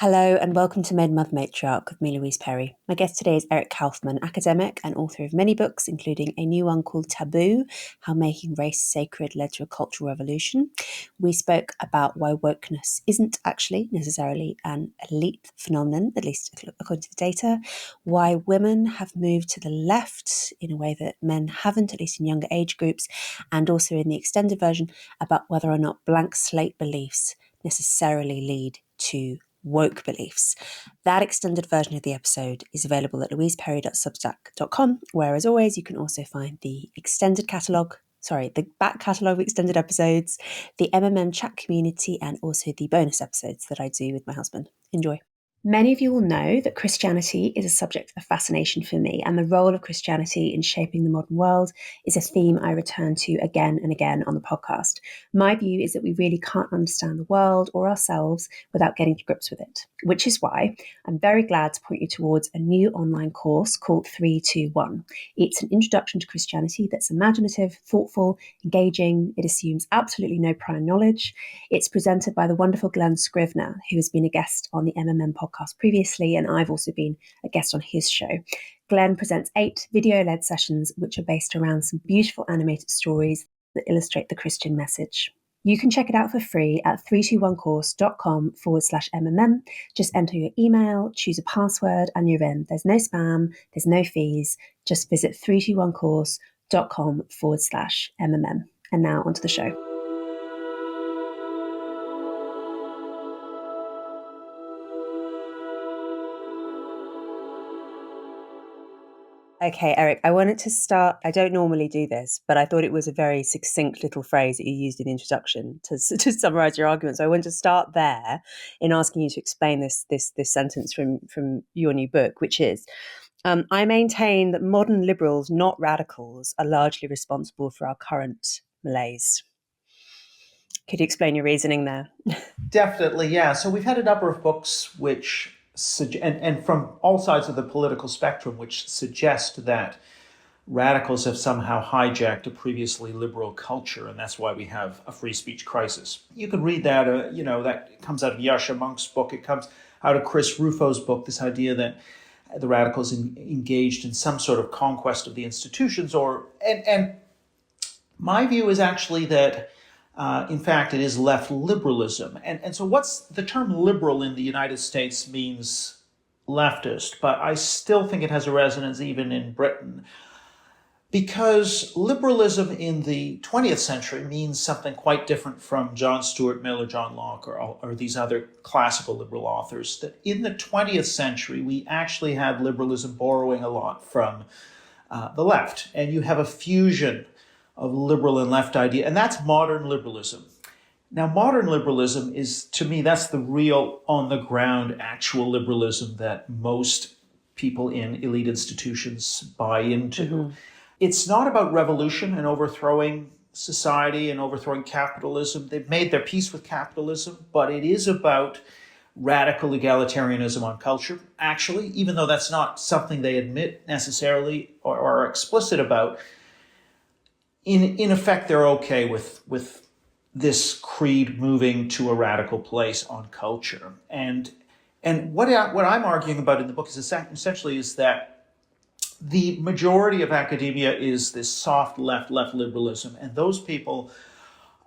Hello and welcome to Maiden, Matriarch with me, Louise. My guest today is Eric Kaufmann, academic and author of many books, including a new one called Taboo, How Making Race Sacred Led to a Cultural Revolution. We spoke about why wokeness isn't actually necessarily an elite phenomenon, at least according to the data, why women have moved to the left in a way that men haven't, at least in younger age groups, and also in the extended version about whether or not blank slate beliefs necessarily lead to woke beliefs. That extended version of the episode is available at louiseperry.substack.com, where, as always, you can also find the the back catalogue of extended episodes, the MMM chat community, and also the bonus episodes that I do with my husband. Enjoy. Many of you will know that Christianity is a subject of fascination for me, and the role of Christianity in shaping the modern world is a theme I return to again and again on the podcast. My view is that we really can't understand the world or ourselves without getting to grips with it, which is why I'm very glad to point you towards a new online course called 321. It's an introduction to Christianity that's imaginative, thoughtful, engaging. It assumes absolutely no prior knowledge. It's presented by the wonderful Glenn Scrivener, who has been a guest on the MMM podcast previously, and I've also been a guest on his show. Glenn presents 8 video-led sessions which are based around some beautiful animated stories that illustrate the Christian message. You can check it out for free at 321course.com/MMM. Just enter your email, choose a password, and you're in. There's no spam, there's no fees. Just visit 321course.com/MMM. And now onto the show. Okay, Eric, I wanted to start. I don't normally do this, but I thought it was a very succinct little phrase that you used in the introduction to summarize your argument. So I want to start there in asking you to explain this sentence from your new book, which is, I maintain that modern liberals, not radicals, are largely responsible for our current malaise. Could you explain your reasoning there? Definitely, yeah. So we've had a number of books which and from all sides of the political spectrum, which suggest that radicals have somehow hijacked a previously liberal culture, and that's why we have a free speech crisis. You can read that, that comes out of Yasha Monk's book. It comes out of Chris Rufo's book, this idea that the radicals engaged in some sort of conquest of the institutions, and my view is actually that in fact, it is left liberalism. And so the term liberal in the United States means leftist, but I still think it has a resonance even in Britain, because liberalism in the 20th century means something quite different from John Stuart Mill or John Locke or these other classical liberal authors. That in the 20th century, we actually had liberalism borrowing a lot from the left, and you have a fusion of liberal and left idea, and that's modern liberalism. Now, modern liberalism is, to me, that's the real on-the-ground actual liberalism that most people in elite institutions buy into. Mm-hmm. It's not about revolution and overthrowing society and overthrowing capitalism. They've made their peace with capitalism, but it is about radical egalitarianism on culture, actually, even though that's not something they admit necessarily or are explicit about. In effect, they're okay with this creed moving to a radical place on culture. And what I'm arguing about in the book is essentially is that the majority of academia is this soft left liberalism, and those people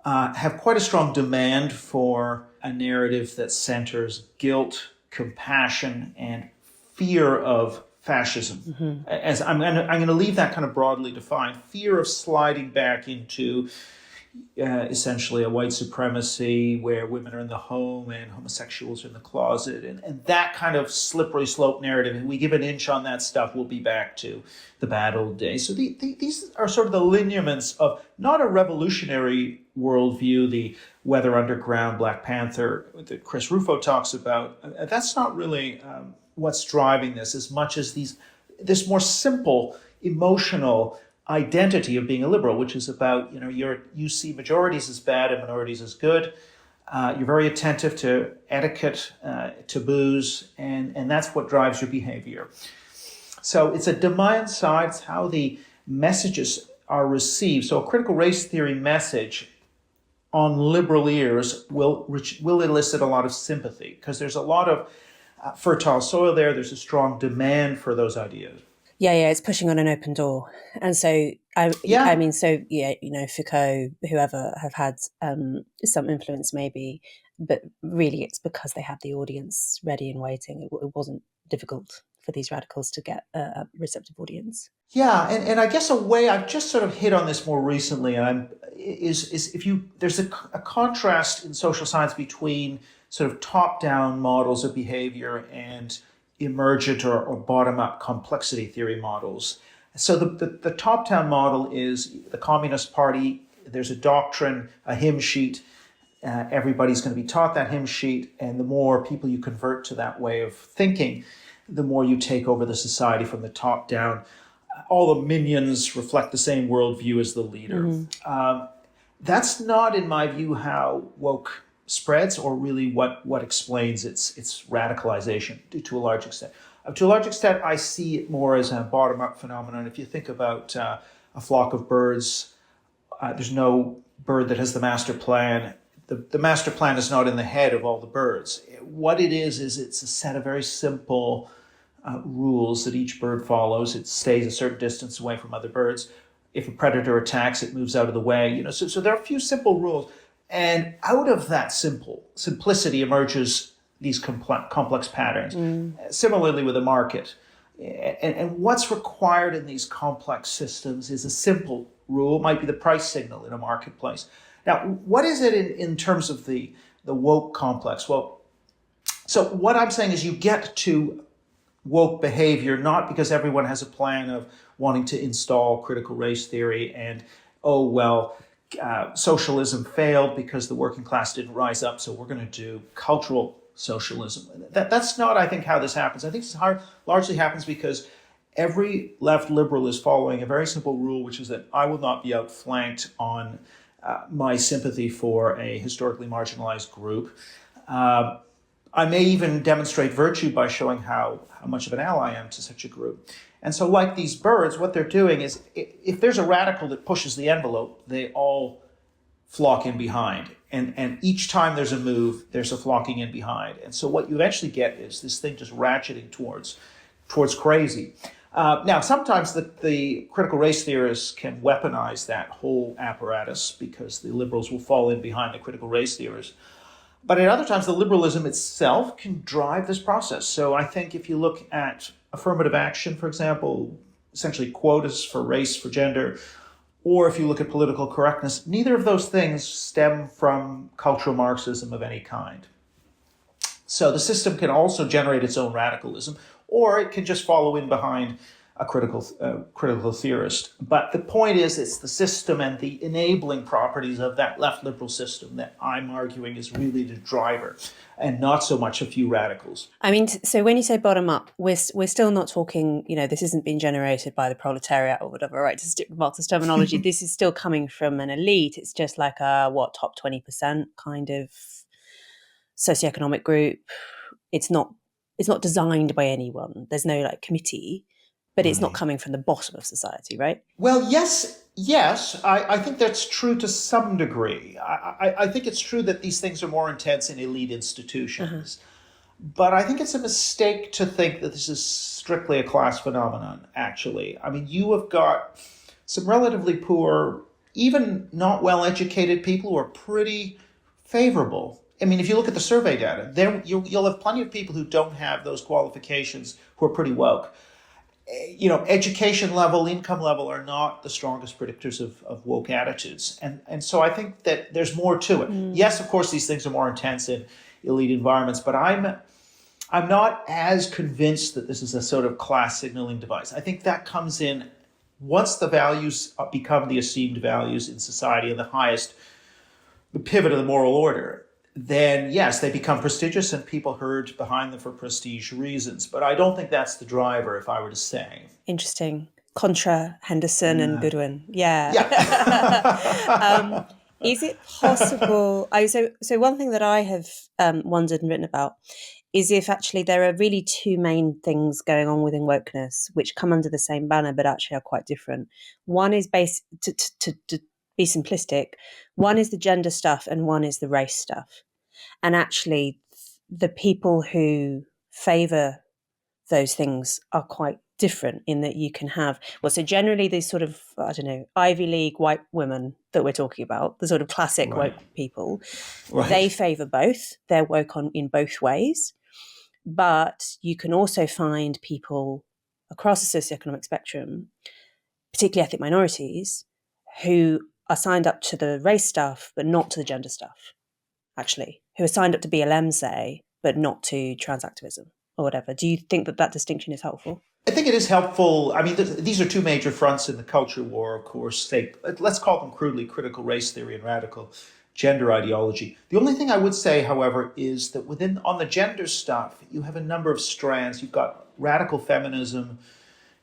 have quite a strong demand for a narrative that centers guilt, compassion, and fear of fascism. Mm-hmm. As I'm going to leave that kind of broadly defined, fear of sliding back into essentially a white supremacy where women are in the home and homosexuals are in the closet, and that kind of slippery slope narrative. If we give an inch on that stuff, we'll be back to the bad old days. So these are sort of the lineaments of not a revolutionary worldview, the Weather Underground, Black Panther that Chris Rufo talks about. That's not really what's driving this as much as this more simple emotional identity of being a liberal, which is about, you see majorities as bad and minorities as good. You're very attentive to etiquette, taboos, and that's what drives your behavior. So it's a demand side, it's how the messages are received. So a critical race theory message on liberal ears will elicit a lot of sympathy because there's a lot of fertile soil there. There's a strong demand for those ideas. Yeah, it's pushing on an open door. And so, I Yeah, mean, so, yeah, Foucault, whoever have had some influence maybe, but really it's because they have the audience ready and waiting. It wasn't difficult for these radicals to get a receptive audience. yeah, and I guess a way I've just sort of hit on this more recently, and is if you there's a contrast in social science between sort of top-down models of behavior and emergent or bottom-up complexity theory models. So the top-down model is the Communist Party. There's a doctrine, a hymn sheet. Everybody's going to be taught that hymn sheet, and the more people you convert to that way of thinking, the more you take over the society from the top down. All the minions reflect the same worldview as the leader. That's not, in my view, how woke spreads, or really what explains its radicalization to a large extent. To a large extent, I see it more as a bottom-up phenomenon. If you think about a flock of birds, there's no bird that has the master plan. The master plan is not in the head of all the birds. What it is it's a set of very simple rules that each bird follows. It stays a certain distance away from other birds. If a predator attacks, it moves out of the way. So there are a few simple rules, and out of that simplicity emerges these complex patterns. Similarly with a market, and what's required in these complex systems is a simple rule. It might be the price signal in a marketplace. Now, what is it in terms of the woke complex? Well, so what I'm saying is you get to woke behavior not because everyone has a plan of wanting to install critical race theory and, socialism failed because the working class didn't rise up, so we're going to do cultural socialism. That's not, I think, how this happens. I think this largely happens because every left liberal is following a very simple rule, which is that I will not be outflanked on my sympathy for a historically marginalized group. I may even demonstrate virtue by showing how much of an ally I am to such a group. And so like these birds, what they're doing is if there's a radical that pushes the envelope, they all flock in behind. And each time there's a move, there's a flocking in behind. And so what you eventually get is this thing just ratcheting towards crazy. Now, sometimes the critical race theorists can weaponize that whole apparatus because the liberals will fall in behind the critical race theorists. But at other times, the liberalism itself can drive this process. So I think if you look at affirmative action, for example, essentially quotas for race, for gender, or if you look at political correctness, neither of those things stem from cultural Marxism of any kind. So the system can also generate its own radicalism, or it can just follow in behind a critical theorist. But the point is, it's the system and the enabling properties of that left liberal system that I'm arguing is really the driver, and not so much a few radicals. I mean, so when you say bottom up, we're still not talking, this isn't being generated by the proletariat or whatever, right? To stick with Marxist terminology, this is still coming from an elite. It's just like a, top 20% kind of socioeconomic group. It's not designed by anyone. There's no committee, but it's not coming from the bottom of society, right? Well, yes. I think that's true to some degree. I think it's true that these things are more intense in elite institutions. But I think it's a mistake to think that this is strictly a class phenomenon, actually. I mean, you have got some relatively poor, even not well-educated people who are pretty favorable. I mean, if you look at the survey data, you'll have plenty of people who don't have those qualifications who are pretty woke. Education level, income level are not the strongest predictors of woke attitudes. And so I think that there's more to it. Yes, of course, these things are more intense in elite environments, but I'm not as convinced that this is a sort of class signaling device. I think that comes in once the values become the esteemed values in society and the pivot of the moral order. Then yes, they become prestigious and people herd behind them for prestige reasons. But I don't think that's the driver, if I were to say. Interesting. Contra Henderson and Goodwin. Yeah. Is it possible? So one thing that I have wondered and written about is if actually there are really two main things going on within wokeness, which come under the same banner, but actually are quite different. One is based to be simplistic. One is the gender stuff and one is the race stuff. And actually, the people who favour those things are quite different in that you can have, well, so generally these sort of, I don't know, Ivy League white women that we're talking about, the sort of classic Right. woke people, Right. they favour both. They're woke in both ways. But you can also find people across the socioeconomic spectrum, particularly ethnic minorities, who are signed up to the race stuff, but not to the gender stuff, actually, who are signed up to BLM, say, but not to trans activism or whatever. Do you think that distinction is helpful? I think it is helpful. I mean, these are two major fronts in the culture war, of course. Let's call them crudely critical race theory and radical gender ideology. The only thing I would say, however, is that on the gender stuff, you have a number of strands. You've got radical feminism,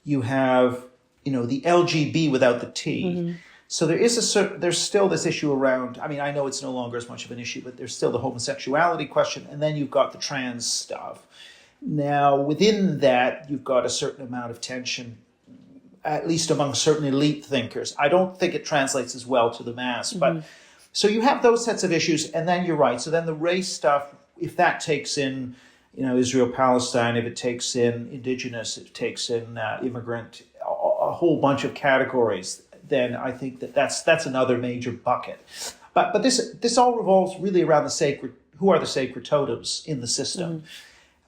you have, the LGB without the T. Mm-hmm. So there's still this issue around, I mean, I know it's no longer as much of an issue, but there's still the homosexuality question, and then you've got the trans stuff. Now, within that, you've got a certain amount of tension, at least among certain elite thinkers. I don't think it translates as well to the mass, but so you have those sets of issues, and then you're right. So then the race stuff, if that takes in, Israel, Palestine, if it takes in indigenous, if it takes in immigrant, a whole bunch of categories, then I think that's another major bucket. But this all revolves really around who are the sacred totems in the system.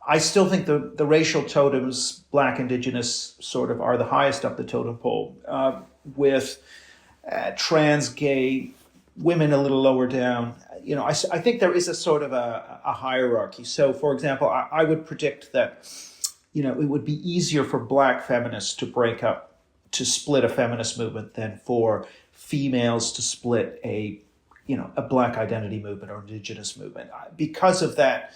I still think the racial totems, Black, Indigenous, sort of are the highest up the totem pole, with trans, gay, women a little lower down. I think there is a sort of a hierarchy. So, for example, I would predict that, it would be easier for Black feminists to split a feminist movement than for females to split a Black identity movement or Indigenous movement. Because of that,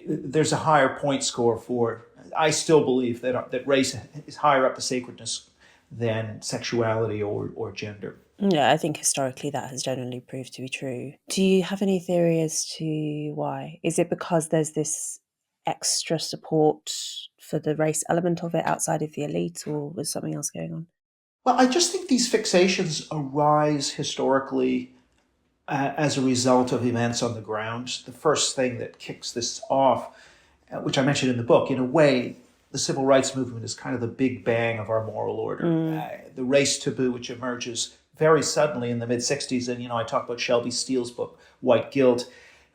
there's a higher point score for. I still believe that race is higher up the sacredness than sexuality or gender. Yeah, I think historically that has generally proved to be true. Do you have any theory as to why? Is it because there's this extra support for the race element of it outside of the elite, or was something else going on? Well, I just think these fixations arise historically as a result of events on the ground. The first thing that kicks this off, which I mentioned in the book, in a way, the civil rights movement is kind of the big bang of our moral order. The race taboo, which emerges very suddenly in the mid-'60s, and I talk about Shelby Steele's book, White Guilt,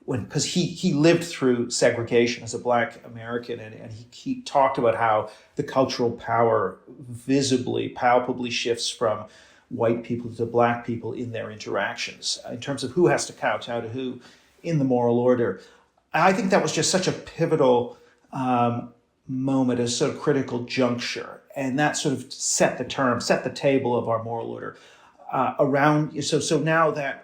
because he lived through segregation as a Black American, and he talked about how the cultural power visibly, palpably shifts from white people to Black people in their interactions, in terms of who has to kowtow to who in the moral order. I think that was just such a pivotal moment, a sort of critical juncture, and that sort of set the table of our moral order around. So now that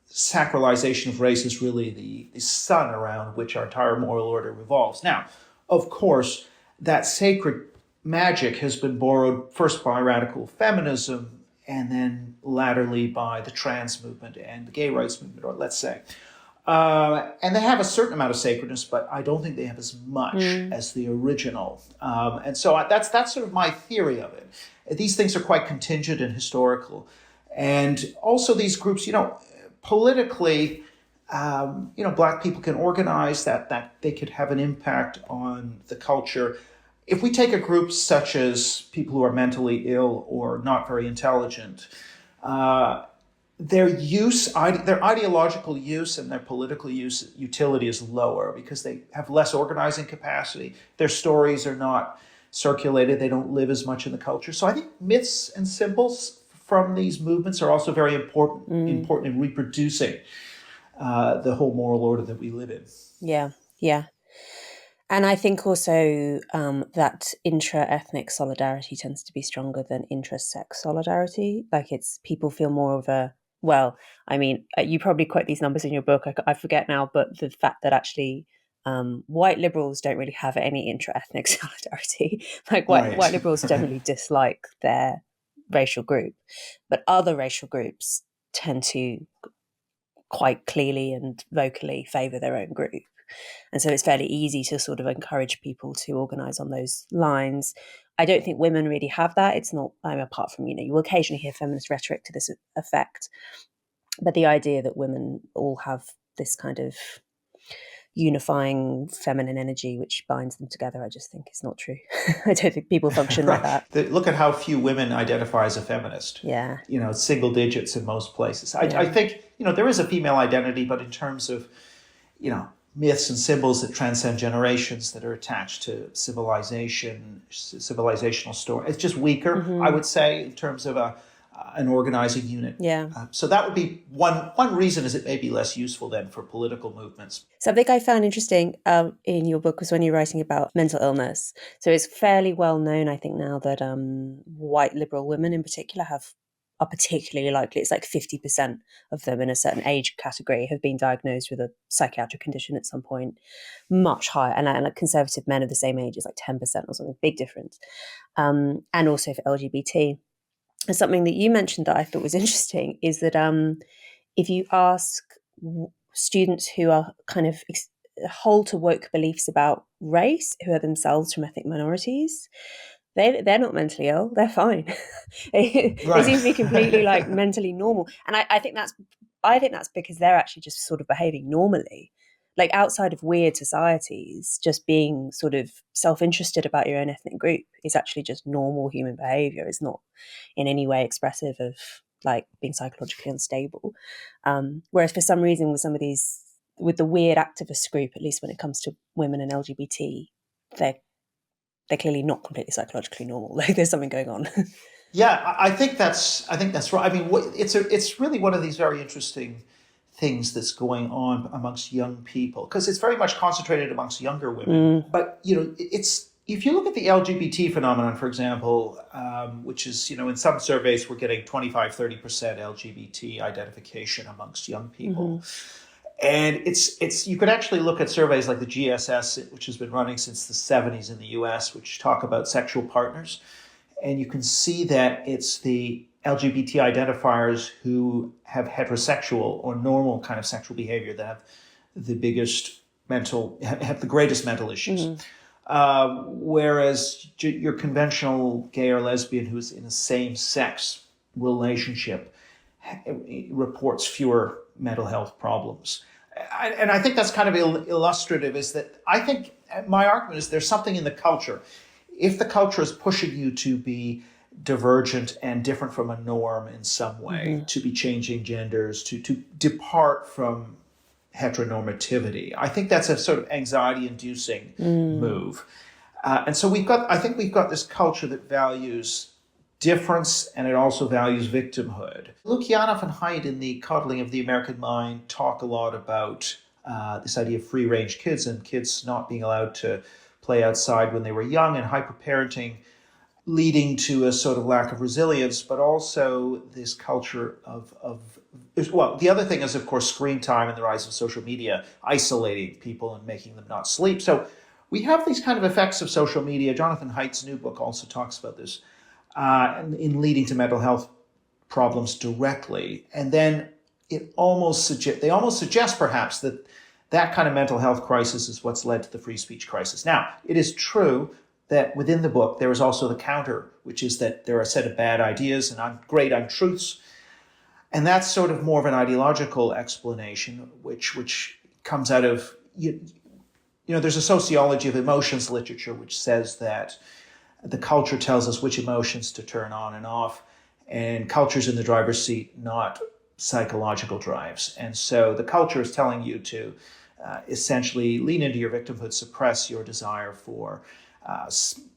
sacralization of race is really the sun around which our entire moral order revolves. Now, of course, that sacred magic has been borrowed first by radical feminism and then latterly by the trans movement and the gay rights movement, or let's say. And they have a certain amount of sacredness, but I don't think they have as much as the original. And so that's sort of my theory of it. These things are quite contingent and historical. And also these groups, politically, Black people can organize, that they could have an impact on the culture. If we take a group such as people who are mentally ill or not very intelligent, their ideological use and their political utility is lower because they have less organizing capacity. Their stories are not circulated. They don't live as much in the culture. So I think myths and symbols from these movements are also very important in reproducing the whole moral order that we live in. Yeah. And I think also that intra-ethnic solidarity tends to be stronger than intra-sex solidarity. Like it's people feel more of a, well, I mean, you probably quote these numbers in your book. I forget now, but the fact that actually white liberals don't really have any intra-ethnic solidarity. Like white liberals generally dislike their racial group, but other racial groups tend to quite clearly and vocally favour their own group. And so it's fairly easy to sort of encourage people to organise on those lines. I don't think women really have that. It's not, apart from, you will occasionally hear feminist rhetoric to this effect. But the idea that women all have this kind of unifying feminine energy which binds them together, I just think is not true. I don't think people function like that. Look at how few women identify as a feminist. Yeah. Single digits in most places. I think, there is a female identity, but in terms of, myths and symbols that transcend generations that are attached to civilizational story, it's just weaker, I would say, in terms of an organizing unit. Yeah. So that would be one reason is it may be less useful then for political movements. Something I found interesting in your book was when you're writing about mental illness. So it's fairly well known, I think, now that white liberal women in particular are particularly likely. It's like 50% of them in a certain age category have been diagnosed with a psychiatric condition at some point, much higher. And like conservative men of the same age is like 10% or something, big difference. And also for LGBT. And something that you mentioned that I thought was interesting is that if you ask students who are kind of hold to woke beliefs about race, who are themselves from ethnic minorities, they're not mentally ill. They're fine. They seem to be completely like mentally normal. And I think that's because they're actually just sort of behaving normally. Like outside of weird societies, just being sort of self-interested about your own ethnic group is actually just normal human behavior. It's not in any way expressive of like being psychologically unstable. Whereas for some reason with the weird activist group, at least when it comes to women and LGBT, they're clearly not completely psychologically normal. Like there's something going on. Yeah, I think that's right. I mean, it's really one of these very interesting things that's going on amongst young people, because it's very much concentrated amongst younger women. But it's, if you look at the LGBT phenomenon, for example, which is, in some surveys we're getting 25-30% LGBT identification amongst young people. And it's you could actually look at surveys like the GSS, which has been running since the 70s in the US, which talk about sexual partners. And you can see that it's the LGBT identifiers who have heterosexual or normal kind of sexual behavior that have the greatest mental issues. Whereas your conventional gay or lesbian who's in a same-sex relationship reports fewer mental health problems. And I think that's kind of illustrative, is that I think my argument is there's something in the culture. If the culture is pushing you to be divergent and different from a norm in some way, to be changing genders, to depart from heteronormativity, I think that's a sort of anxiety-inducing move. And so I think we've got this culture that values difference, and it also values victimhood. Lukianoff and Haidt in The Coddling of the American Mind talk a lot about this idea of free-range kids and kids not being allowed to play outside when they were young, and hyper-parenting leading to a sort of lack of resilience, but also this culture of the other thing is, of course, screen time and the rise of social media, isolating people and making them not sleep. So we have these kind of effects of social media. Jonathan Haidt's new book also talks about this, in leading to mental health problems directly. And then they almost suggest perhaps that kind of mental health crisis is what's led to the free speech crisis. Now, it is true that within the book, there is also the counter, which is that there are a set of bad ideas and great untruths. And that's sort of more of an ideological explanation, which comes out of, there's a sociology of emotions literature, which says that the culture tells us which emotions to turn on and off, and culture's in the driver's seat, not psychological drives. And so the culture is telling you to essentially lean into your victimhood, suppress your desire for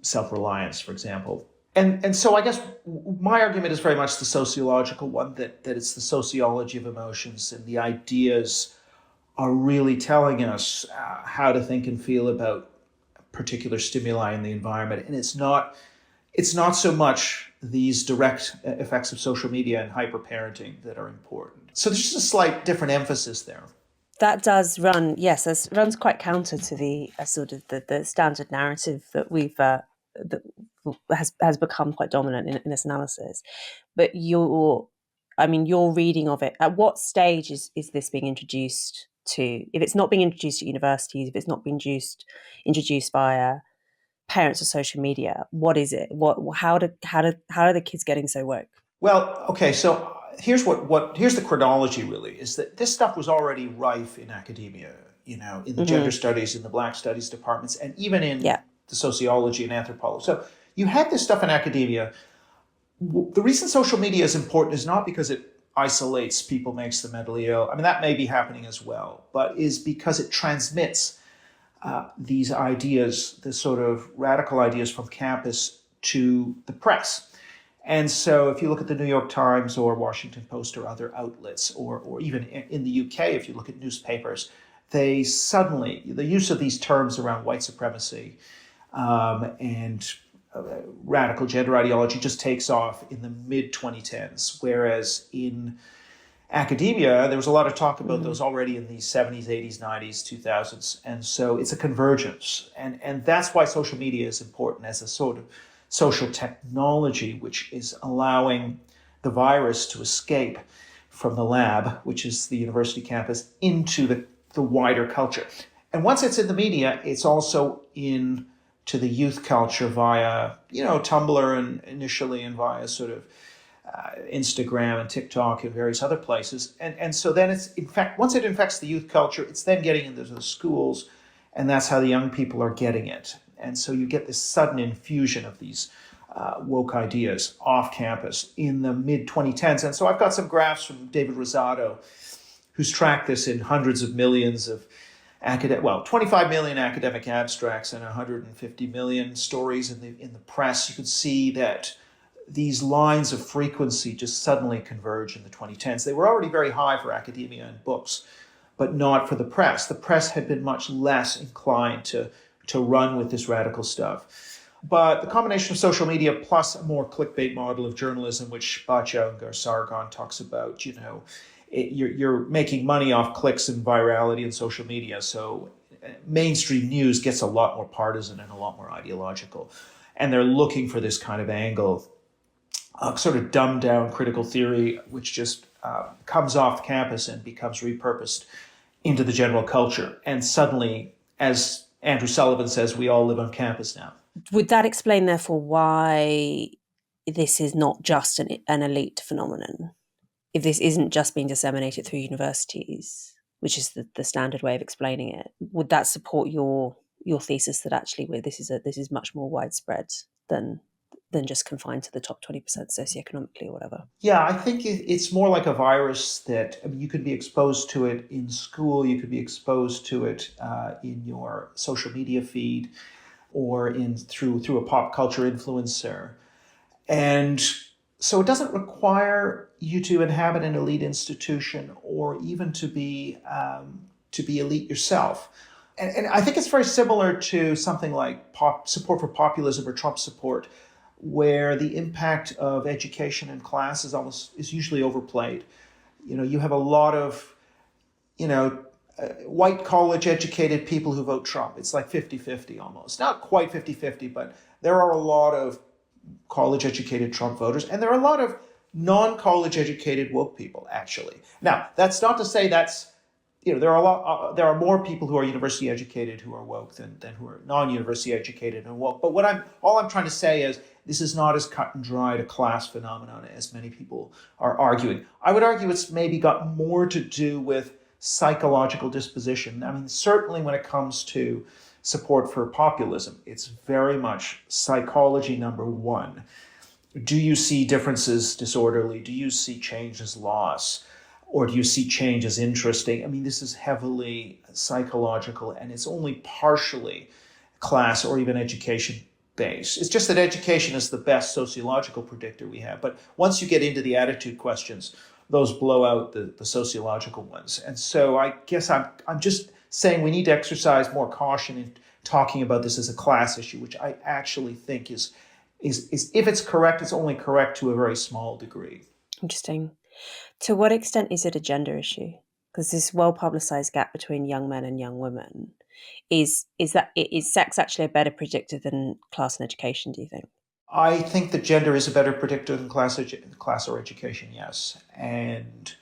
self-reliance, for example. And so I guess my argument is very much the sociological one, that it's the sociology of emotions, and the ideas are really telling us how to think and feel about particular stimuli in the environment. And it's not so much these direct effects of social media and hyper-parenting that are important. So there's just a slight different emphasis there. That does runs quite counter to the sort of the standard narrative that that has become quite dominant in this analysis. But your reading of it, at what stage is this being introduced to? If it's not being introduced at universities, if it's not being introduced via parents or social media, what is it? How are the kids getting so woke? Well, okay, so here's here's the chronology really, is that this stuff was already rife in academia, in the gender studies, in the Black studies departments, and even in the sociology and anthropology. So you had this stuff in academia. The reason social media is important is not because it isolates people, makes them mentally ill. I mean, that may be happening as well, but is because it transmits these ideas, the sort of radical ideas from campus to the press. And so if you look at the New York Times or Washington Post or other outlets, or even in the UK, if you look at newspapers, they suddenly, the use of these terms around white supremacy and radical gender ideology just takes off in the mid-2010s, whereas in academia, there was a lot of talk about those already in the 70s, 80s, 90s, 2000s. And so it's a convergence. And that's why social media is important as a sort of social technology, which is allowing the virus to escape from the lab, which is the university campus, into the wider culture. And once it's in the media, it's also in to the youth culture via, Tumblr and initially, and via sort of Instagram and TikTok and various other places. And so then it's, in fact, once it infects the youth culture, it's then getting into the schools, and that's how the young people are getting it. And so you get this sudden infusion of these woke ideas off campus in the mid-2010s. And so I've got some graphs from David Rosado, who's tracked this in hundreds of millions of 25 million academic abstracts and 150 million stories in the press. You could see that these lines of frequency just suddenly converge in the 2010s. They were already very high for academia and books, but not for the press. The press had been much less inclined to run with this radical stuff. But the combination of social media plus a more clickbait model of journalism, which Bachung or Sargon talks about, you're making money off clicks and virality in social media. So mainstream news gets a lot more partisan and a lot more ideological. And they're looking for this kind of angle, sort of dumbed down critical theory, which just comes off campus and becomes repurposed into the general culture. And suddenly, as Andrew Sullivan says, we all live on campus now. Would that explain, therefore, why this is not just an elite phenomenon? If this isn't just being disseminated through universities, which is the standard way of explaining it, would that support your thesis that actually this is much more widespread than just confined to the top 20% socioeconomically or whatever? Yeah, I think it's more like a virus that you could be exposed to it in school, you could be exposed to it in your social media feed, or through a pop culture influencer. And so it doesn't require you to inhabit an elite institution or even to be elite yourself. And I think it's very similar to something like support for populism or Trump support, where the impact of education in class is usually overplayed. You have a lot of, white college educated people who vote Trump. It's like 50-50 almost. Not quite 50-50, but there are a lot of college educated Trump voters, and there are a lot of non-college educated woke people, actually. Now, that's not to say there are more people who are university educated who are woke than who are non-university educated and woke. But all I'm trying to say is this is not as cut and dried a class phenomenon as many people are arguing. I would argue it's maybe got more to do with psychological disposition. I mean, certainly when it comes to support for populism, it's very much psychology number one. Do you see differences disorderly? Do you see change as loss? Or do you see change as interesting? I mean, this is heavily psychological, and it's only partially class or even education based. It's just that education is the best sociological predictor we have. But once you get into the attitude questions, those blow out the sociological ones. And so I guess I'm just saying we need to exercise more caution in talking about this as a class issue, which I actually think is if it's correct, it's only correct to a very small degree. Interesting. To what extent is it a gender issue? Because this well-publicized gap between young men and young women, is sex actually a better predictor than class and education, do you think? I think that gender is a better predictor than class or education, yes. And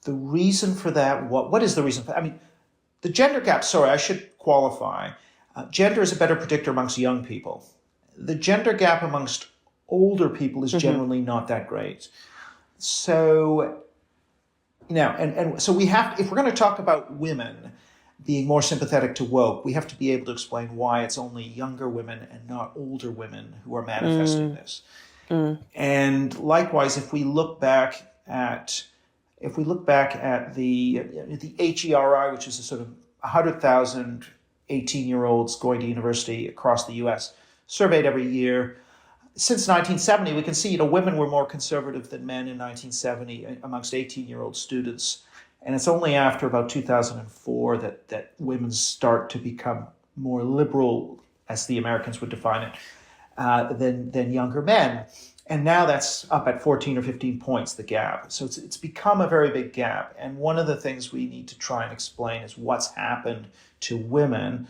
the reason for that, what is the reason for that? I mean, the gender gap, sorry, I should qualify. Gender is a better predictor amongst young people. The gender gap amongst older people is generally not that great. So now, and so we have, if we're going to talk about women being more sympathetic to woke, we have to be able to explain why it's only younger women and not older women who are manifesting this. And likewise, if we look back at the HERI, which is a sort of 100,000 18-year-olds going to university across the U.S., surveyed every year. Since 1970, we can see, women were more conservative than men in 1970 amongst 18-year-old students. And it's only after about 2004 that women start to become more liberal, as the Americans would define it, than younger men. And now that's up at 14 or 15 points, the gap. So it's become a very big gap. And one of the things we need to try and explain is what's happened to women.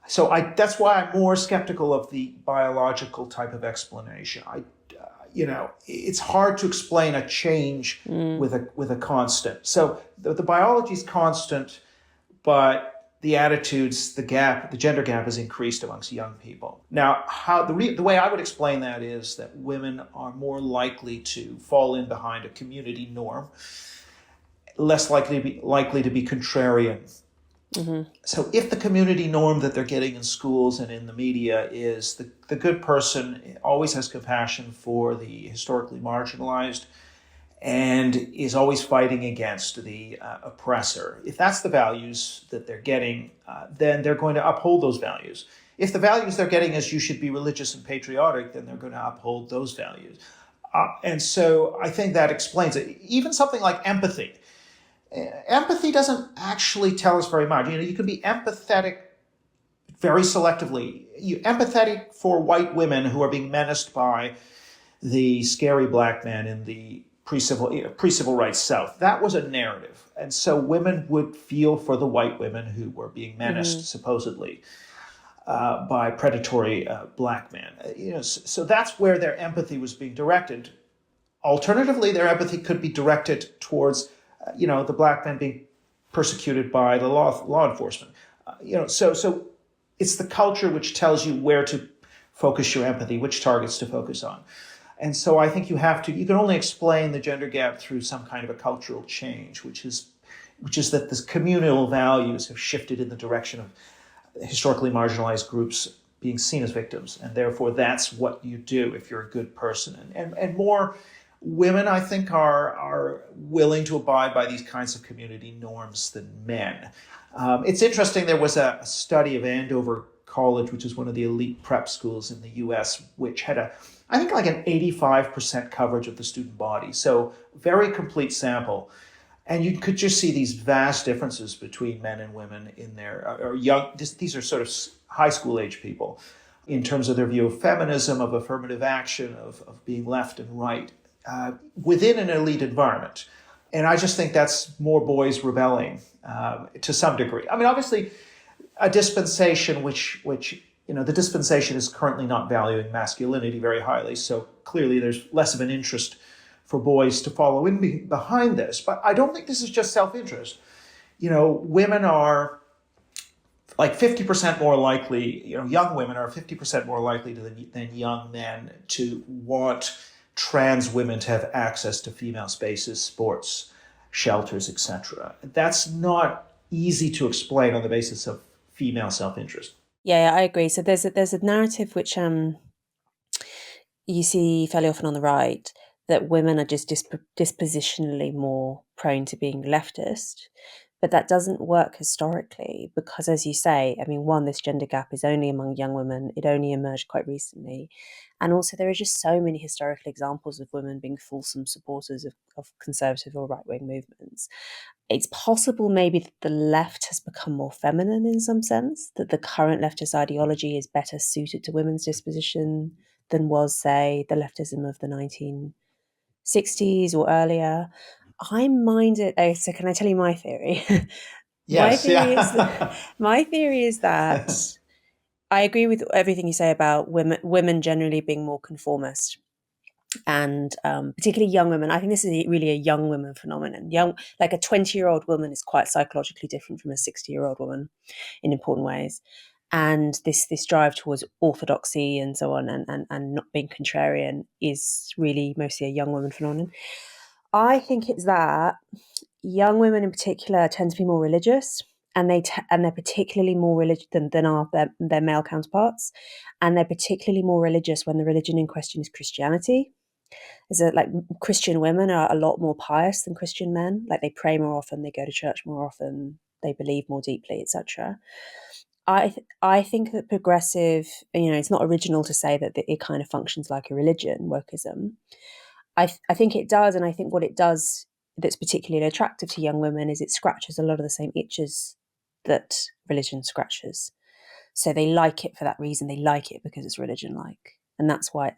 So that's why I'm more skeptical of the biological type of explanation. It's hard to explain a change with a constant. So the biology is constant, but the attitudes, the gender gap has increased amongst young people. Now, the way I would explain that is that women are more likely to fall in behind a community norm, less likely to be contrarian. Mm-hmm. So if the community norm that they're getting in schools and in the media is the good person always has compassion for the historically marginalized and is always fighting against the oppressor, if that's the values that they're getting, then they're going to uphold those values. If the values they're getting is you should be religious and patriotic, then they're going to uphold those values. And so I think that explains it. Even something like empathy. Empathy doesn't actually tell us very much. You can be empathetic very selectively. Empathetic for white women who are being menaced by the scary black man in the pre-civil rights South. That was a narrative. And so women would feel for the white women who were being menaced, supposedly, by predatory black men. So that's where their empathy was being directed. Alternatively, their empathy could be directed towards the black men being persecuted by the law enforcement. So it's the culture which tells you where to focus your empathy, which targets to focus on. And so I think you can only explain the gender gap through some kind of a cultural change, which is that the communal values have shifted in the direction of historically marginalized groups being seen as victims. And therefore, that's what you do if you're a good person. And more women, I think, are willing to abide by these kinds of community norms than men. It's interesting, there was a study of Andover College, which is one of the elite prep schools in the US, which had I think like an 85% coverage of the student body. So very complete sample. And you could just see these vast differences between men and women in there, or young, these are sort of high school age people, in terms of their view of feminism, of affirmative action, of being left and right, within an elite environment. And I just think that's more boys rebelling to some degree. I mean, obviously, a dispensation which the dispensation is currently not valuing masculinity very highly, so clearly there's less of an interest for boys to follow in behind this. But I don't think this is just self-interest. Women are like 50% more likely, young women are 50% more likely than young men to want trans women to have access to female spaces, sports, shelters, etc. That's not easy to explain on the basis of female self-interest. Yeah, I agree. So there's a narrative which you see fairly often on the right, that women are just dispositionally more prone to being leftist. But that doesn't work historically because, as you say, I mean, one, this gender gap is only among young women. It only emerged quite recently. And also there are just so many historical examples of women being fulsome supporters of conservative or right-wing movements. It's possible maybe that the left has become more feminine in some sense, that the current leftist ideology is better suited to women's disposition than was, say, the leftism of the 1960s or earlier. I'm minded. Oh, so can I tell you my theory? Yes, My theory is that I agree with everything you say about women generally being more conformist, and particularly young women. I think this is really a young women phenomenon. Like a 20-year-old woman is quite psychologically different from a 60-year-old woman in important ways. And this drive towards orthodoxy and so on, and not being contrarian is really mostly a young woman phenomenon. I think it's that young women in particular tend to be more religious, and they're particularly more religious than their male counterparts, and they're particularly more religious when the religion in question is Christianity. Like Christian women are a lot more pious than Christian men. Like they pray more often, they go to church more often, they believe more deeply, etc. I think that progressive, it's not original to say that it kind of functions like a religion, wokeism. I think it does, and I think what it does that's particularly attractive to young women is it scratches a lot of the same itches that religion scratches. So they like it for that reason. They like it because it's religion-like, and that's why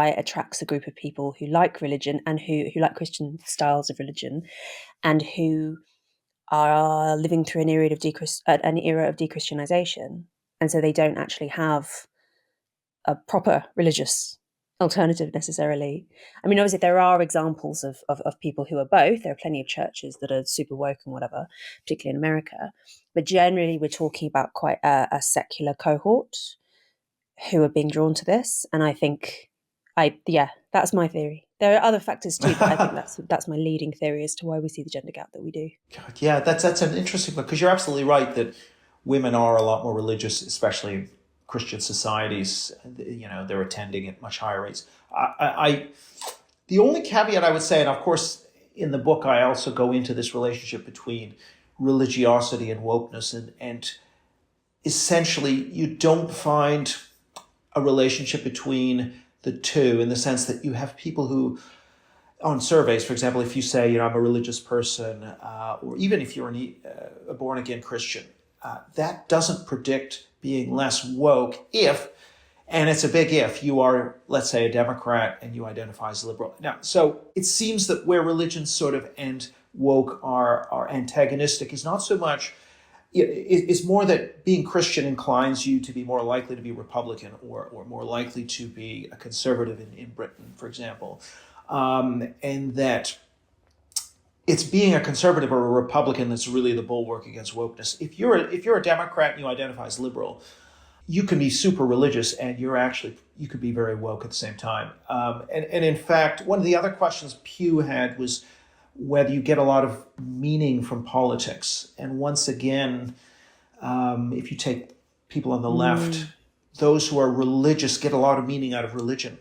it attracts a group of people who like religion and who like Christian styles of religion, and who are living through an era of dechristianization, and so they don't actually have a proper religious alternative necessarily. I mean, obviously there are examples of people who are both. There are plenty of churches that are super woke and whatever, particularly in America, but generally we're talking about quite a secular cohort who are being drawn to this. And I think that's my theory. There are other factors too, but I think that's my leading theory as to why we see the gender gap that we do. God, yeah, that's an interesting one, because you're absolutely right that women are a lot more religious, especially in Christian societies. They're attending at much higher rates. The only caveat I would say, and of course in the book I also go into this relationship between religiosity and wokeness, and essentially you don't find a relationship between the two, in the sense that you have people who, on surveys, for example, if you say, I'm a religious person, or even if you're a born-again Christian, that doesn't predict being less woke if, and it's a big if, you are, let's say, a Democrat and you identify as liberal. Now, so it seems that where religion sort of and woke are antagonistic is not so much, it's more that being Christian inclines you to be more likely to be Republican or more likely to be a conservative in Britain, for example. And that it's being a conservative or a Republican that's really the bulwark against wokeness. If you're a Democrat and you identify as liberal, you can be super religious and you could be very woke at the same time. And in fact, one of the other questions Pew had was whether you get a lot of meaning from politics. And once again, if you take people on the left, those who are religious get a lot of meaning out of religion,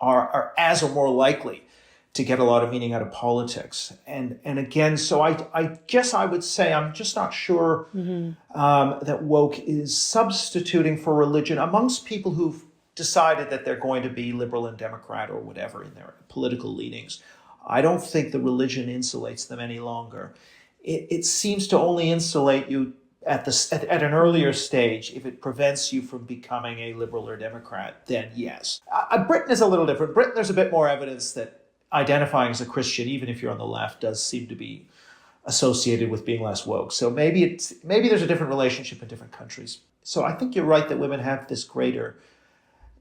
are as or more likely to get a lot of meaning out of politics. And again, so I guess I would say I'm just not sure that woke is substituting for religion amongst people who've decided that they're going to be liberal and Democrat or whatever in their political leanings. I don't think the religion insulates them any longer. It seems to only insulate you at an earlier stage. If it prevents you from becoming a liberal or Democrat, then yes. Britain is a little different. Britain, there's a bit more evidence that identifying as a Christian, even if you're on the left, does seem to be associated with being less woke. So maybe there's a different relationship in different countries. So I think you're right that women have this greater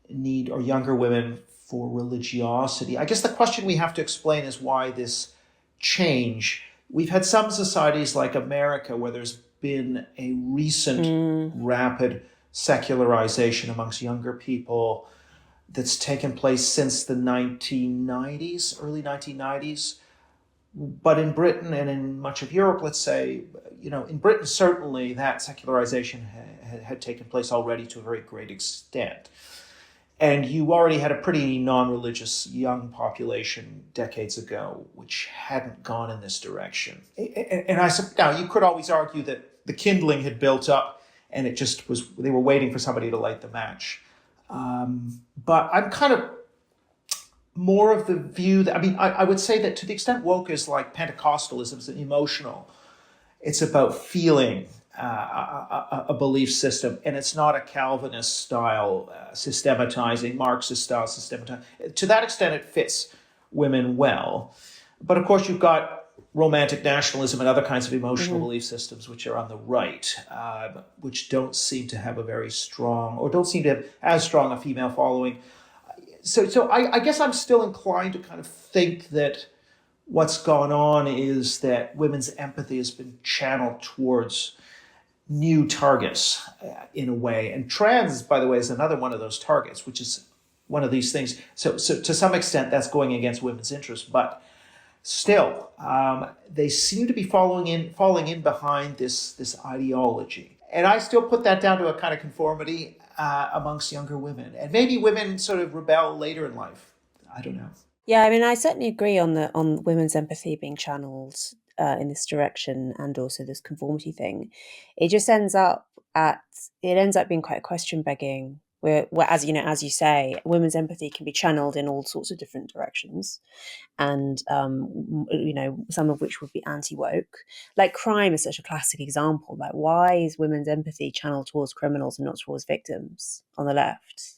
need, or younger women, for religiosity. I guess the question we have to explain is why this change. We've had some societies like America where there's been a recent rapid secularization amongst younger people that's taken place since the 1990s, early 1990s. But in Britain and in much of Europe, let's say, in Britain, certainly that secularization had taken place already to a very great extent. And you already had a pretty non-religious young population decades ago, which hadn't gone in this direction. And now you could always argue that the kindling had built up and it just was, they were waiting for somebody to light the match. But I'm kind of more of the view that, I would say that to the extent woke is like Pentecostalism, it's emotional. It's about feeling a belief system, and it's not a Calvinist style systematizing, Marxist style systematizing. To that extent, it fits women well. But of course, you've got romantic nationalism and other kinds of emotional belief systems which are on the right, which don't seem to have a very strong, or don't seem to have as strong a female following. So I guess I'm still inclined to kind of think that what's gone on is that women's empathy has been channeled towards new targets in a way. And trans, by the way, is another one of those targets, which is one of these things. So to some extent, that's going against women's interests. But Still, they seem to be falling in behind this ideology. And I still put that down to a kind of conformity amongst younger women. And maybe women sort of rebel later in life. I don't know. Yeah, I mean, I certainly agree on women's empathy being channeled in this direction, and also this conformity thing. It just ends up being quite question begging. Where as you say, women's empathy can be channeled in all sorts of different directions, and some of which would be anti-woke. Like crime is such a classic example. Like, why is women's empathy channeled towards criminals and not towards victims on the left?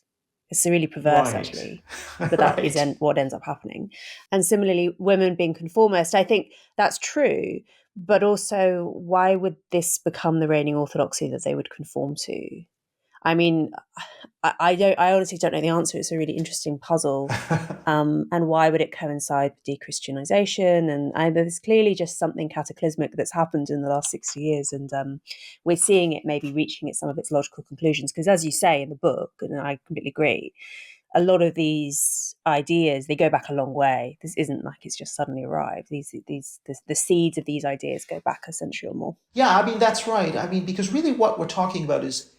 It's really perverse, Right. actually, but that is what ends up happening. And similarly, women being conformist, I think that's true, but also, why would this become the reigning orthodoxy that they would conform to? I mean, I honestly don't know the answer. It's a really interesting puzzle. And why would it coincide with dechristianization? And there's clearly just something cataclysmic that's happened in the last 60 years. And we're seeing it maybe reaching some of its logical conclusions. Because as you say in the book, and I completely agree, a lot of these ideas, they go back a long way. This isn't like it's just suddenly arrived. The seeds of these ideas go back a century or more. Yeah, I mean, that's right. I mean, because really what we're talking about is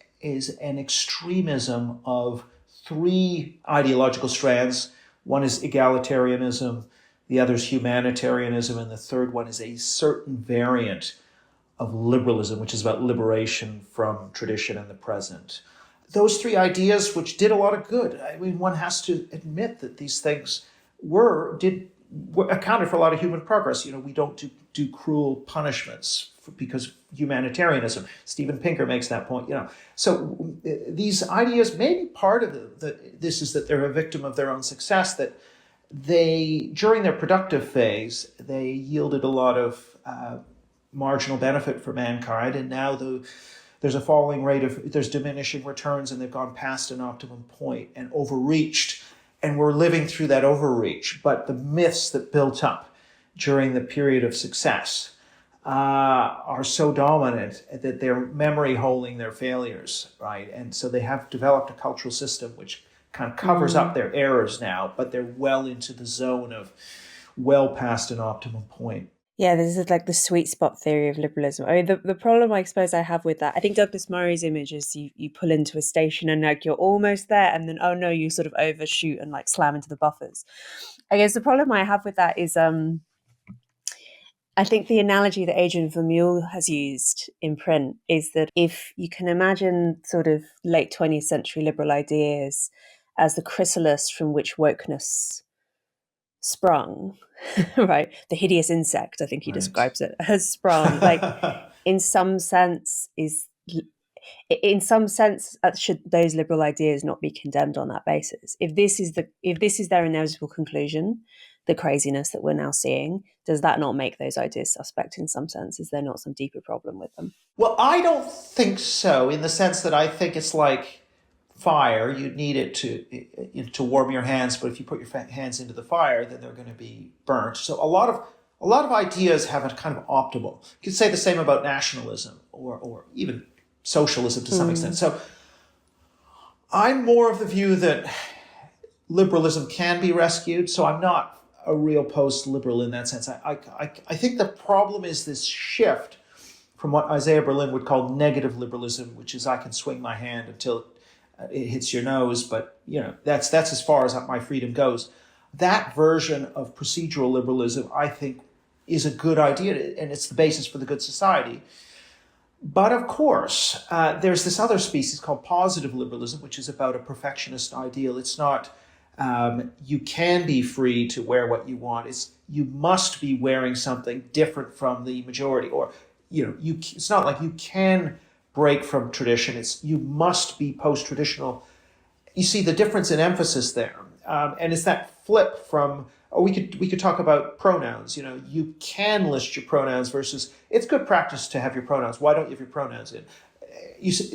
an extremism of three ideological strands. One is egalitarianism, the other is humanitarianism, and the third one is a certain variant of liberalism, which is about liberation from tradition and the present. Those three ideas, which did a lot of good. I mean, one has to admit that these things were accounted for a lot of human progress. We don't do cruel punishments because humanitarianism. Steven Pinker makes that point. So these ideas, maybe part of this is that they're a victim of their own success. That during their productive phase, they yielded a lot of marginal benefit for mankind, and now there's a falling rate there's diminishing returns, and they've gone past an optimum point and overreached. And we're living through that overreach. But the myths that built up during the period of success are so dominant that they're memory holding their failures, right? And so they have developed a cultural system which kind of covers up their errors now, but they're well into the zone of well past an optimum point. Yeah, this is like the sweet spot theory of liberalism. I mean, the problem I suppose I have with that, I think Douglas Murray's image is you pull into a station and like you're almost there, and then, oh no, you sort of overshoot and like slam into the buffers. I guess the problem I have with that is I think the analogy that Adrian Vermeule has used in print is that if you can imagine sort of late 20th century liberal ideas as the chrysalis from which wokeness sprung, right? The hideous insect, I think he describes it, has sprung. Like, in some sense, should those liberal ideas not be condemned on that basis? If this is their inevitable conclusion, the craziness that we're now seeing, does that not make those ideas suspect in some sense? Is there not some deeper problem with them? Well, I don't think so, in the sense that I think it's like fire. You need it to warm your hands, but if you put your hands into the fire, then they're going to be burnt. So a lot of ideas have a kind of optimal. You could say the same about nationalism or even socialism to some extent. So I'm more of the view that liberalism can be rescued. So I'm not a real post-liberal in that sense. I think the problem is this shift from what Isaiah Berlin would call negative liberalism, which is I can swing my hand until it hits your nose, but that's as far as my freedom goes. That version of procedural liberalism, I think, is a good idea, and it's the basis for the good society. But of course, there's this other species called positive liberalism, which is about a perfectionist ideal. It's not you can be free to wear what you want. It's you must be wearing something different from the majority, or it's not like you can break from tradition. It's you must be post-traditional. You see the difference in emphasis there, and it's that flip from. Or we could talk about pronouns. You can list your pronouns versus it's good practice to have your pronouns. Why don't you have your pronouns in?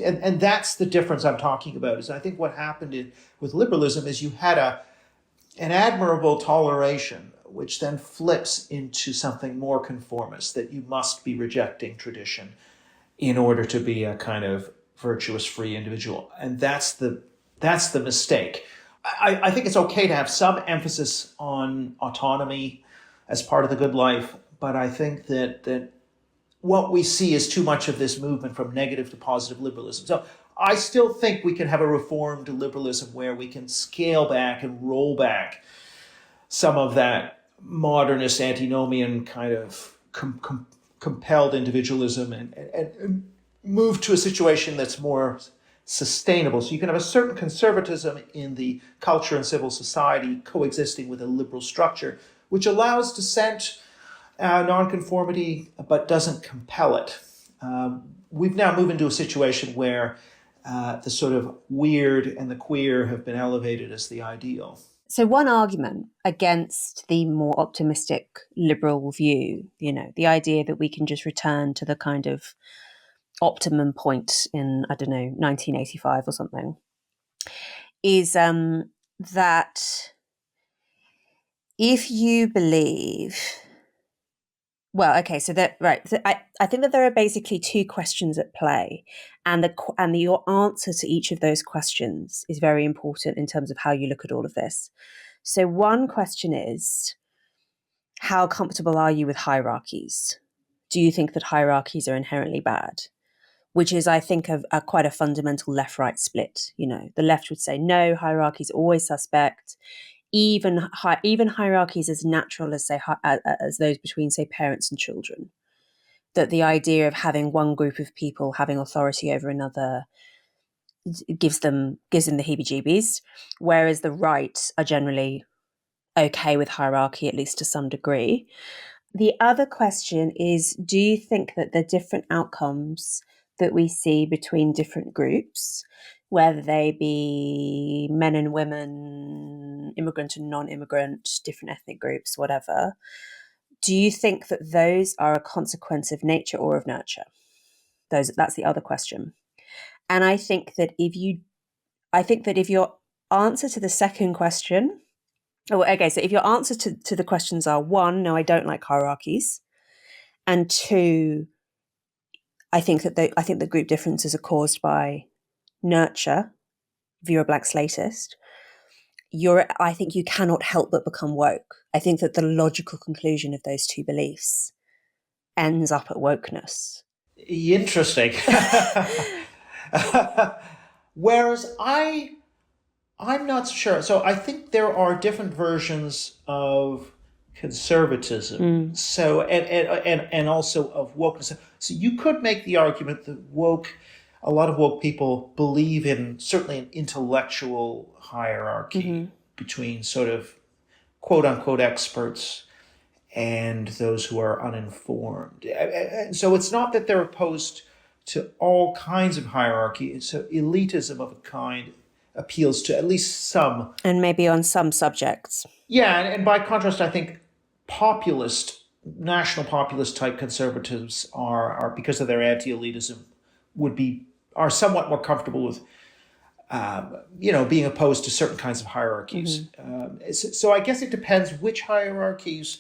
And that's the difference I'm talking about. Is I think what happened with liberalism is you had an admirable toleration, which then flips into something more conformist, that you must be rejecting tradition in order to be a kind of virtuous, free individual. And that's the mistake. I think it's okay to have some emphasis on autonomy, as part of the good life. But I think that what we see is too much of this movement from negative to positive liberalism. So I still think we can have a reformed liberalism where we can scale back and roll back some of that modernist antinomian kind of compelled individualism and move to a situation that's more sustainable. So you can have a certain conservatism in the culture and civil society coexisting with a liberal structure, which allows dissent, nonconformity, but doesn't compel it. We've now moved into a situation where the sort of weird and the queer have been elevated as the ideal. So one argument against the more optimistic liberal view, the idea that we can just return to the kind of optimum point in, 1985 or something, is that if you believe... Well, okay, so that right. So I think that there are basically two questions at play, and your answer to each of those questions is very important in terms of how you look at all of this. So one question is, how comfortable are you with hierarchies? Do you think that hierarchies are inherently bad? Which is, I think, a quite a fundamental left-right split. The left would say, no, hierarchies are always suspect. Even hierarchies as natural as, say, as those between, say, parents and children. That the idea of having one group of people having authority over another gives them the heebie-jeebies, whereas the right are generally okay with hierarchy, at least to some degree. The other question is, do you think that the different outcomes that we see between different groups, whether they be men and women, immigrant and non-immigrant, different ethnic groups, whatever, do you think that those are a consequence of nature or of nurture? That's the other question. And I think that if your answer to the second question, so if your answer to the questions are, one, no, I don't like hierarchies, and two, I think the group differences are caused by nurture, if you're a blank slatist, I think you cannot help but become woke. I think that the logical conclusion of those two beliefs ends up at wokeness. Interesting. Whereas I'm not sure. So I think there are different versions of conservatism. So and also of wokeness. So you could make the argument that a lot of woke people believe in certainly an intellectual hierarchy between sort of quote unquote experts and those who are uninformed. And so it's not that they're opposed to all kinds of hierarchy. So elitism of a kind appeals to at least some. And maybe on some subjects. Yeah, and by contrast, I think national populist type conservatives are because of their anti-elitism, are somewhat more comfortable with, being opposed to certain kinds of hierarchies. So I guess it depends which hierarchies.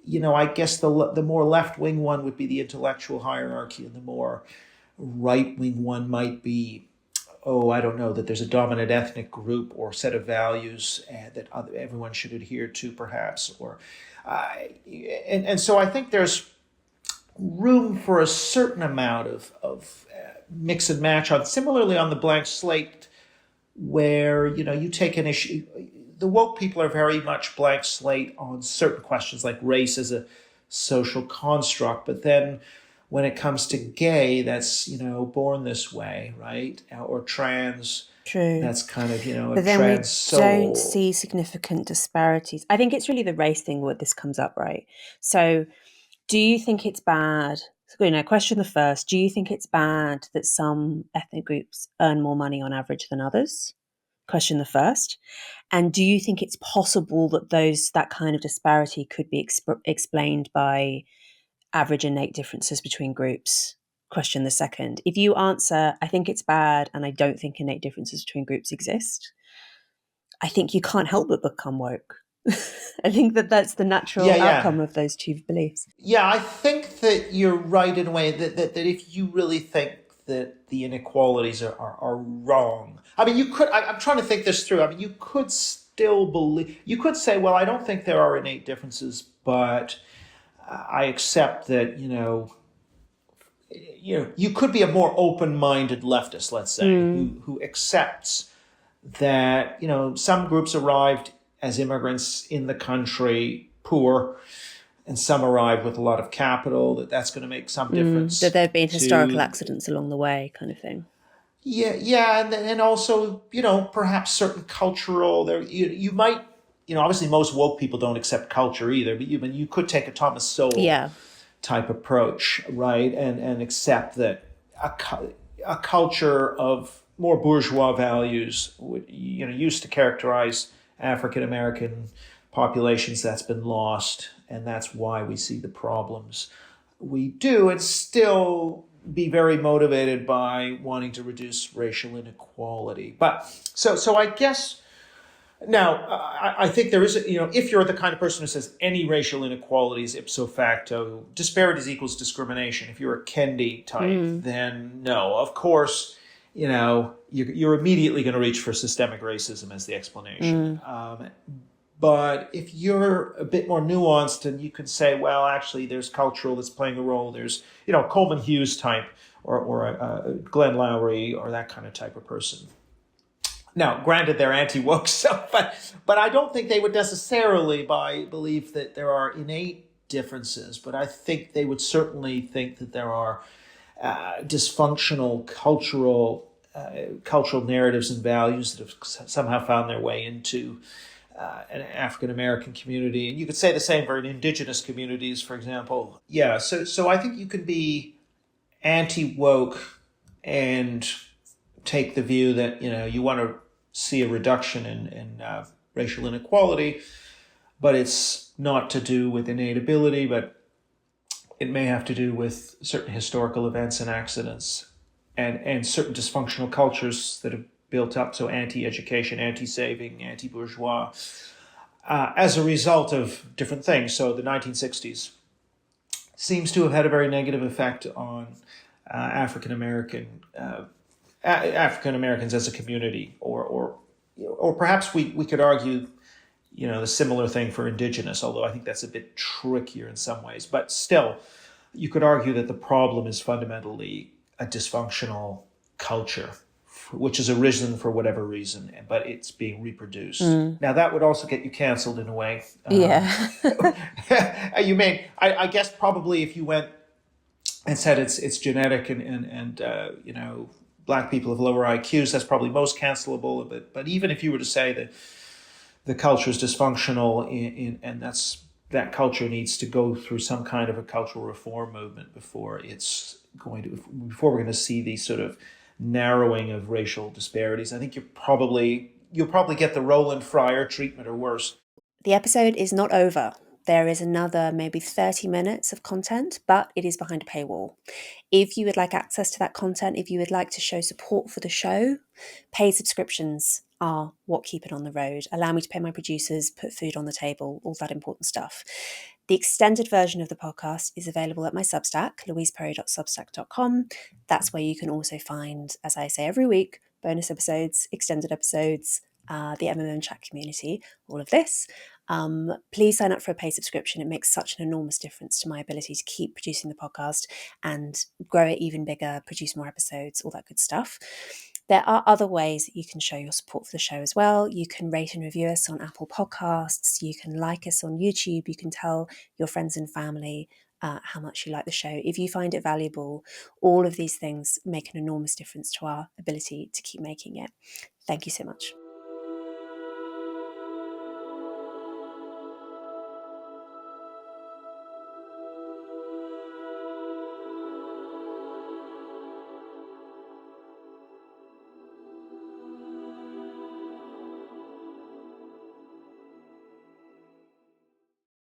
I guess the more left-wing one would be the intellectual hierarchy, and the more right-wing one might be, I don't know, that there's a dominant ethnic group or set of values that everyone should adhere to, perhaps. And so I think there's room for a certain amount of mix and match similarly on the blank slate, where, you take an issue. The woke people are very much blank slate on certain questions like race as a social construct, but then when it comes to gay, that's, born this way, right? Or trans. True. That's kind of, but a then trans soul. We don't see significant disparities. I think it's really the race thing where this comes up, right? So do you think it's bad? Question the first. Do you think it's bad that some ethnic groups earn more money on average than others? Question the first. And do you think it's possible that that kind of disparity could be explained by average innate differences between groups? Question the second. If you answer, I think it's bad and I don't think innate differences between groups exist, I think you can't help but become woke. I think that's the natural outcome of those two beliefs. Yeah, I think that you're right in a way that if you really think that the inequalities are wrong. I mean, you could, I'm trying to think this through. I mean, you could still believe, you could say, well, I don't think there are innate differences, but I accept that, you could be a more open-minded leftist, let's say, who accepts that, some groups arrived as immigrants in the country poor, and some arrived with a lot of capital, that's going to make some difference. That there have been historical accidents along the way, kind of thing. Yeah, and also, perhaps certain cultural, you might, obviously most woke people don't accept culture either, but you could take a Thomas Sowell type approach, right, and accept that a culture of more bourgeois values, used to characterize African American populations, that's been lost, and that's why we see the problems we do, and still be very motivated by wanting to reduce racial inequality. But so I guess now I think there is, if you're the kind of person who says any racial inequality is ipso facto, disparities equals discrimination. If you're a Kendi type, then no, of course, you're immediately going to reach for systemic racism as the explanation. But if you're a bit more nuanced, and you can say, well, actually, there's cultural that's playing a role. There's, Coleman Hughes type, or Glenn Lowry, or that kind of type of person. Now, granted, they're anti-woke stuff, but I don't think they would necessarily believe that there are innate differences. But I think they would certainly think that there are dysfunctional cultural narratives and values that have somehow found their way into an African American community, and you could say the same for indigenous communities, for example. Yeah, so I think you can be anti-woke and take the view that you want to see a reduction in racial inequality, but it's not to do with innate ability, but it may have to do with certain historical events and accidents, and certain dysfunctional cultures that have built up, so anti-education, anti-saving, anti-bourgeois, as a result of different things. So the 1960s seems to have had a very negative effect on African Americans as a community, or perhaps we could argue, the similar thing for indigenous, although I think that's a bit trickier in some ways. But still, you could argue that the problem is fundamentally a dysfunctional culture, which has arisen for whatever reason, but it's being reproduced. Now, that would also get you canceled in a way. Yeah. You may, I guess, probably if you went and said it's genetic and black people have lower IQs, that's probably most cancelable. But even if you were to say that the culture is dysfunctional and that culture needs to go through some kind of a cultural reform movement before we're going to see these sort of narrowing of racial disparities, I think you'll probably get the Roland Fryer treatment or worse. The episode is not over. There is another maybe 30 minutes of content, but it is behind a paywall. If you would like access to that content, if you would like to show support for the show, paid subscriptions are what keep it on the road. Allow me to pay my producers, put food on the table, all that important stuff. The extended version of the podcast is available at my Substack, louiseperry.substack.com. That's where you can also find, as I say every week, bonus episodes, extended episodes, the MMM chat community, all of this. Please sign up for a paid subscription. It makes such an enormous difference to my ability to keep producing the podcast and grow it even bigger, produce more episodes, all that good stuff. There are other ways that you can show your support for the show as well. You can rate and review us on Apple Podcasts. You can like us on YouTube. You can tell your friends and family how much you like the show. If you find it valuable, all of these things make an enormous difference to our ability to keep making it. Thank you so much.